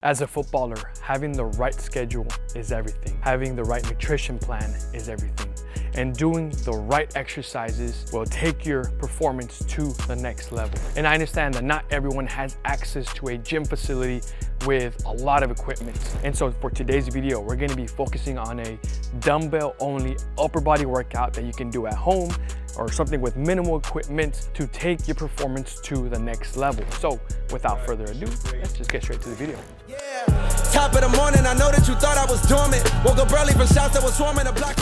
As a footballer, having the right schedule is everything. Having the right nutrition plan is everything. And doing the right exercises will take your performance to the next level. And I understand that not everyone has access to a gym facility with a lot of equipment. And so for today's video, we're gonna be focusing on a dumbbell only upper body workout that you can do at home or something with minimal equipment to take your performance to the next level. So without further ado, let's just get straight to the video. Top of the morning, I know that you thought I was dormant. Woke up early from shots that was swarming the block.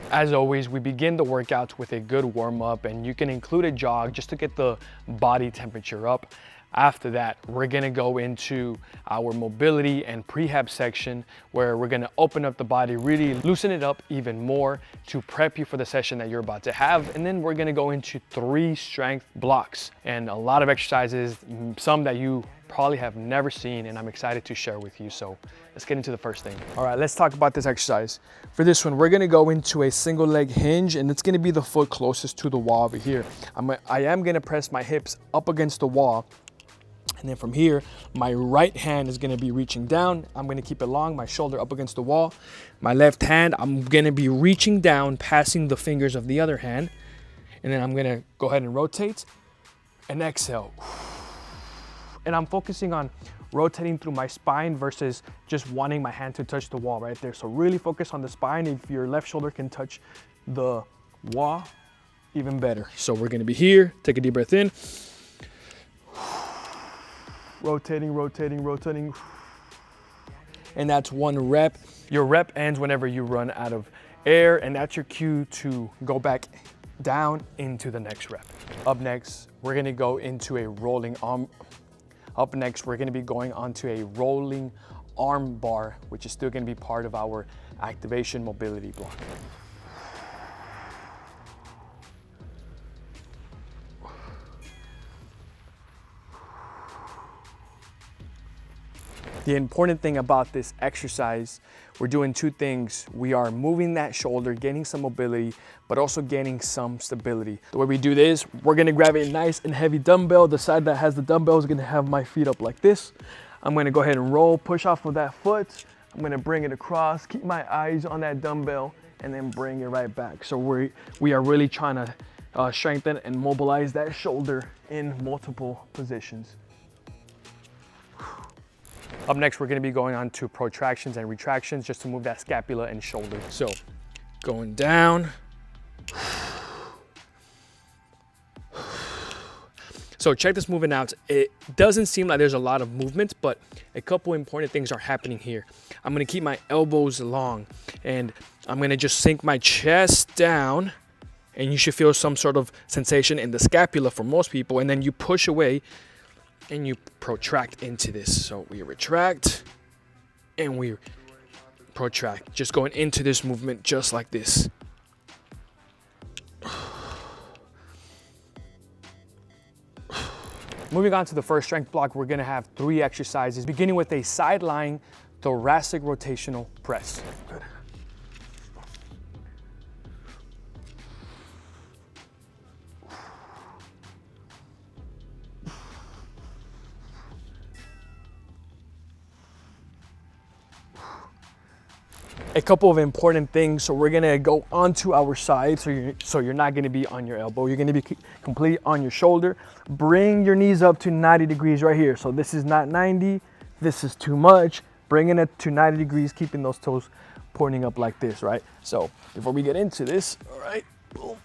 As always, we begin the workouts with a good warm-up, and you can include a jog just to get the body temperature up. After that, we're gonna go into our mobility and prehab section where we're gonna open up the body, really loosen it up even more to prep you for the session that you're about to have. And then we're gonna go into 3 strength blocks and a lot of exercises, some that you probably have never seen, and I'm excited to share with you. So let's get into the first thing. All right, let's talk about this exercise. For this one, we're gonna go into a single leg hinge, and it's gonna be the foot closest to the wall over here. I am gonna press my hips up against the wall. And then from here, my right hand is gonna be reaching down. I'm gonna keep it long, my shoulder up against the wall. My left hand, I'm gonna be reaching down, passing the fingers of the other hand. And then I'm gonna go ahead and rotate and exhale. And I'm focusing on rotating through my spine versus just wanting my hand to touch the wall right there. So really focus on the spine. If your left shoulder can touch the wall, even better. So we're gonna be here, take a deep breath in. Rotating, rotating, rotating. And that's 1 rep. Your rep ends whenever you run out of air, and that's your cue to go back down into the next rep. Up next, we're gonna go into a rolling arm. Up next, we're gonna be going onto a rolling arm bar, which is still gonna be part of our activation mobility block. The important thing about this exercise, we're doing 2 things. We are moving that shoulder, gaining some mobility, but also gaining some stability. The way we do this, we're gonna grab a nice and heavy dumbbell. The side that has the dumbbell is gonna have my feet up like this. I'm gonna go ahead and roll, push off of that foot. I'm gonna bring it across, keep my eyes on that dumbbell, and then bring it right back. So we are really trying to strengthen and mobilize that shoulder in multiple positions. Up next, we're gonna be going on to protractions and retractions just to move that scapula and shoulder. So going down. So check this movement out. It doesn't seem like there's a lot of movement, but a couple important things are happening here. I'm gonna keep my elbows long, and I'm gonna just sink my chest down, and you should feel some sort of sensation in the scapula for most people, and then you push away and you protract into this. So we retract and we protract, just going into this movement just like this. Moving on to the first strength block, we're gonna have 3 exercises, beginning with a side lying thoracic rotational press. Good. A couple of important things. So we're gonna go onto our side. So you're not gonna be on your elbow. You're gonna be completely on your shoulder. Bring your knees up to 90 degrees right here. So this is not 90. This is too much. Bringing it to 90 degrees, keeping those toes pointing up like this, right? So before we get into this, all right, boom.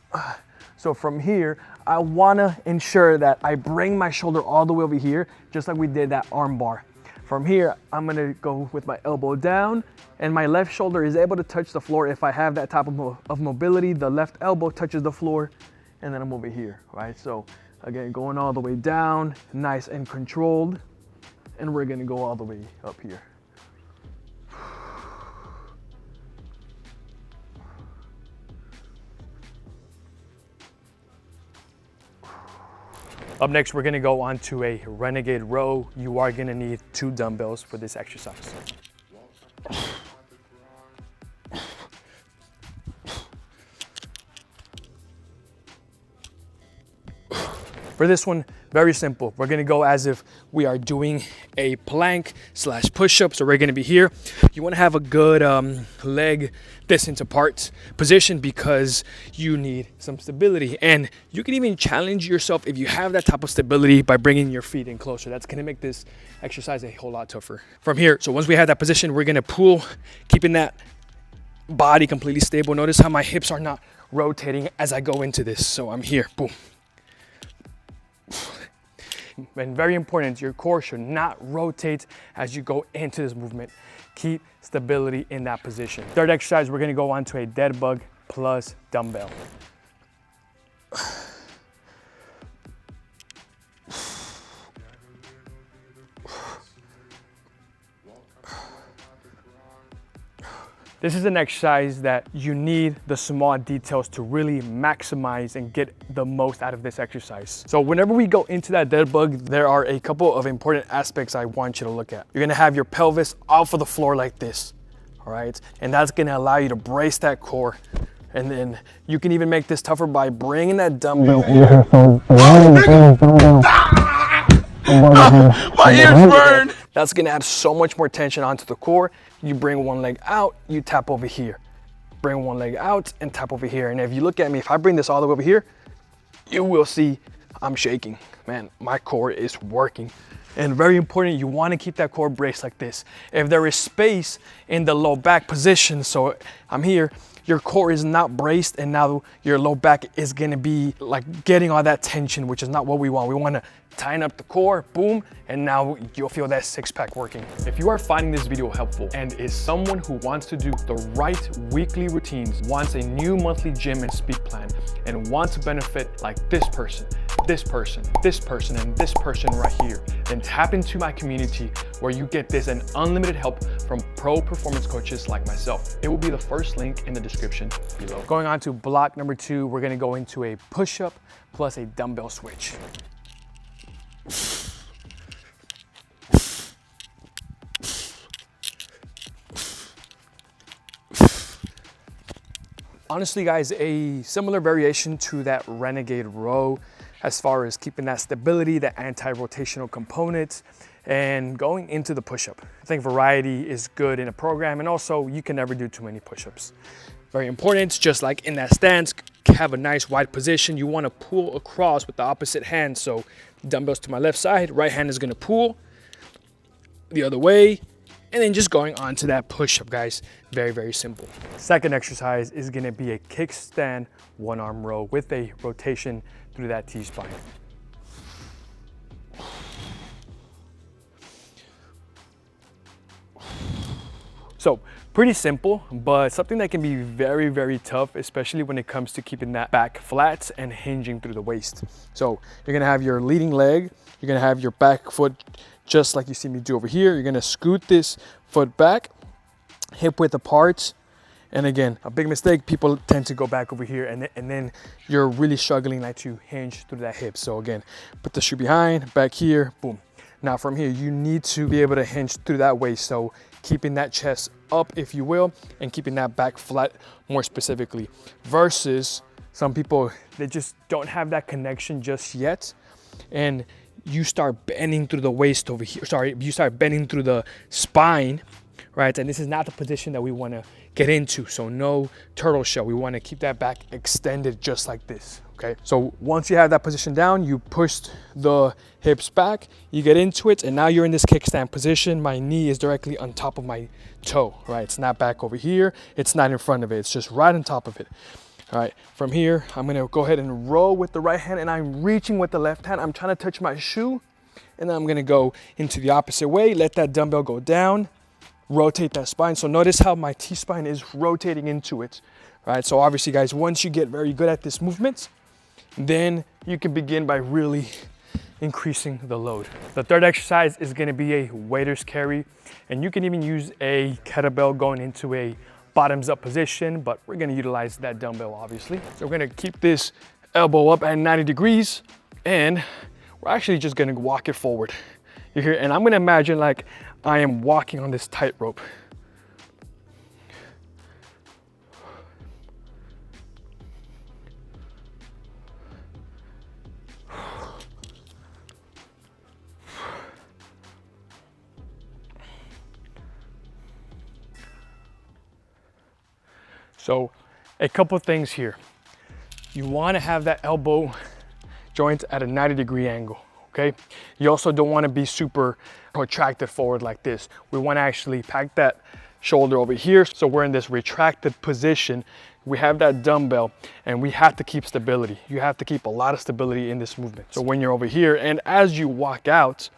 So from here, I wanna ensure that I bring my shoulder all the way over here, just like we did that arm bar. From here, I'm gonna go with my elbow down, and my left shoulder is able to touch the floor. If I have that type of mobility, the left elbow touches the floor, and then I'm over here, right? So again, going all the way down, nice and controlled, and we're gonna go all the way up here. Up next, we're gonna go on to a renegade row. You are gonna need 2 dumbbells for this exercise. For this one, very simple. We're gonna go as if we are doing a plank / push-up. So we're gonna be here. You wanna have a good leg distance apart position because you need some stability. And you can even challenge yourself if you have that type of stability by bringing your feet in closer. That's gonna make this exercise a whole lot tougher. From here, so once we have that position, we're gonna pull, keeping that body completely stable. Notice how my hips are not rotating as I go into this. So I'm here, boom. And very important, your core should not rotate as you go into this movement. Keep stability in that position. Third exercise, we're gonna go on to a dead bug plus dumbbell. This is an exercise that you need the small details to really maximize and get the most out of this exercise. So whenever we go into that dead bug, there are a couple of important aspects I want you to look at. You're gonna have your pelvis off of the floor like this, all right? And that's gonna allow you to brace that core. And then you can even make this tougher by bringing that dumbbell in here. My ears burn! That's gonna add so much more tension onto the core. You bring one leg out, you tap over here. Bring one leg out and tap over here. And if you look at me, if I bring this all the way over here, you will see I'm shaking. Man, my core is working. And very important, you wanna keep that core braced like this. If there is space in the low back position, so I'm here, your core is not braced and now your low back is gonna be like getting all that tension, which is not what we want. We wanna tighten up the core, boom, and now you'll feel that six-pack working. If you are finding this video helpful and is someone who wants to do the right weekly routines, wants a new monthly gym and speed plan, and wants to benefit like this person, this person, this person, and this person right here, then tap into my community where you get this and unlimited help from pro performance coaches like myself. It will be the first link in the description below. Going on to block number 2, we're gonna go into a push-up plus a dumbbell switch. Honestly, guys, a similar variation to that renegade row as far as keeping that stability, the anti-rotational component, and going into the push-up. I think variety is good in a program, and also you can never do too many push-ups. Very important, just like in that stance, have a nice wide position. You want to pull across with the opposite hand. So dumbbells to my left side, right hand is going to pull the other way, and then just going on to that push-up, guys. Very, very simple. Second exercise is going to be a kickstand one-arm row with a rotation through that T-spine. So pretty simple, but something that can be very, very tough, especially when it comes to keeping that back flat and hinging through the waist. So you're gonna have your leading leg, you're gonna have your back foot just like you see me do over here. You're gonna scoot this foot back, hip width apart. And again, a big mistake, people tend to go back over here and then you're really struggling like to hinge through that hip. So again, put the shoe behind, back here, boom. Now from here, you need to be able to hinge through that waist. So keeping that chest up, if you will, and keeping that back flat more specifically. Versus some people, they just don't have that connection just yet. And you start bending through the waist over here. Sorry, you start bending through the spine, right? And this is not the position that we want to get into. So no turtle shell. We want to keep that back extended just like this. Okay, so once you have that position down, you push the hips back, you get into it, and now you're in this kickstand position. My knee is directly on top of my toe, right? It's not back over here. It's not in front of it. It's just right on top of it. All right, from here, I'm gonna go ahead and row with the right hand, and I'm reaching with the left hand. I'm trying to touch my shoe, and then I'm gonna go into the opposite way, let that dumbbell go down, rotate that spine. So notice how my T-spine is rotating into it, right? So obviously, guys, once you get very good at this movement, then you can begin by really increasing the load. The third exercise is gonna be a waiter's carry, and you can even use a kettlebell going into a bottoms up position, but we're gonna utilize that dumbbell, obviously. So we're gonna keep this elbow up at 90 degrees, and we're actually just gonna walk it forward. You're here, and I'm gonna imagine like I am walking on this tightrope. So a couple things here. You want to have that elbow joint at a 90-degree angle, okay? You also don't want to be super protracted forward like this. We want to actually pack that shoulder over here, so we're in this retracted position. We have that dumbbell, and we have to keep stability. You have to keep a lot of stability in this movement. So when you're over here, and as you walk out,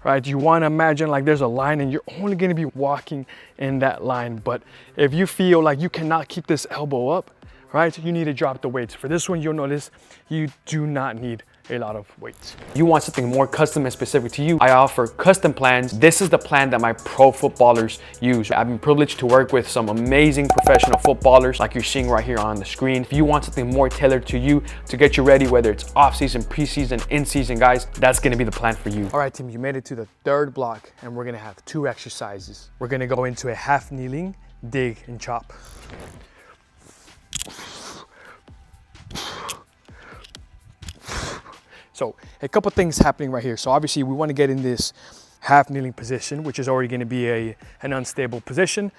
right, you want to imagine like there's a line and you're only going to be walking in that line. But if you feel like you cannot keep this elbow up, right, you need to drop the weights. For this one, you'll notice you do not need a lot of weights. You want something more custom and specific to you, I offer custom plans. This is the plan that my pro footballers use. I've been privileged to work with some amazing professional footballers like you're seeing right here on the screen. If you want something more tailored to you to get you ready, whether it's off season, preseason, in season, guys, that's gonna be the plan for you. All right, team, you made it to the third block, and we're gonna have 2 exercises. We're gonna go into a half kneeling, dig, and chop. So a couple things happening right here. So obviously we want to get in this half kneeling position, which is already going to be an unstable position.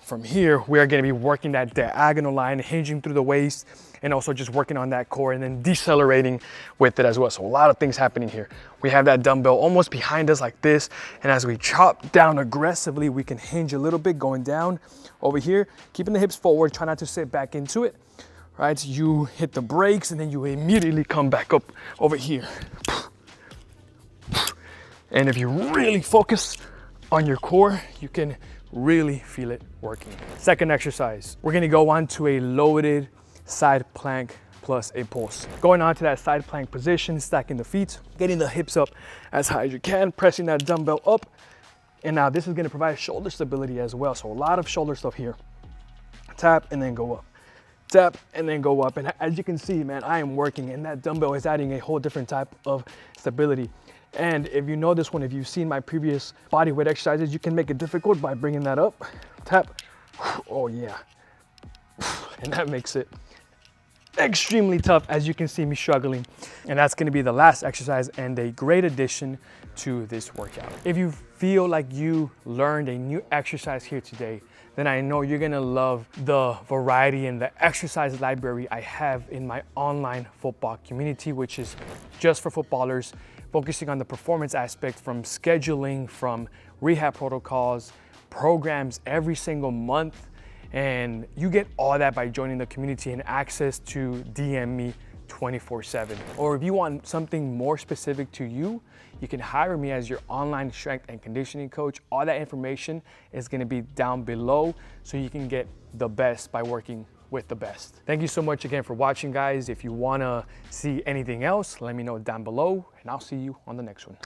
From here, we are going to be working that diagonal line, hinging through the waist, and also just working on that core and then decelerating with it as well. So a lot of things happening here. We have that dumbbell almost behind us like this. And as we chop down aggressively, we can hinge a little bit going down over here, keeping the hips forward, try not to sit back into it. Right, you hit the brakes and then you immediately come back up over here. And if you really focus on your core, you can really feel it working. Second exercise, we're gonna go on to a loaded side plank plus a pulse. Going on to that side plank position, stacking the feet, getting the hips up as high as you can, pressing that dumbbell up. And now this is gonna provide shoulder stability as well. So a lot of shoulder stuff here. Tap and then go up. Tap and then go up. And as you can see, man, I am working, and that dumbbell is adding a whole different type of stability. And if you know this one, if you've seen my previous body weight exercises, you can make it difficult by bringing that up. Tap. Oh yeah. And that makes it extremely tough, as you can see me struggling. And that's going to be the last exercise and a great addition to this workout. If you feel like you learned a new exercise here today, then I know you're gonna love the variety and the exercise library I have in my online football community, which is just for footballers, focusing on the performance aspect, from scheduling, from rehab protocols, programs every single month. And you get all that by joining the community and access to DM me 24/7. Or if you want something more specific to you, you can hire me as your online strength and conditioning coach. All that information is gonna be down below, so you can get the best by working with the best. Thank you so much again for watching, guys. If you wanna see anything else, let me know down below, and I'll see you on the next one.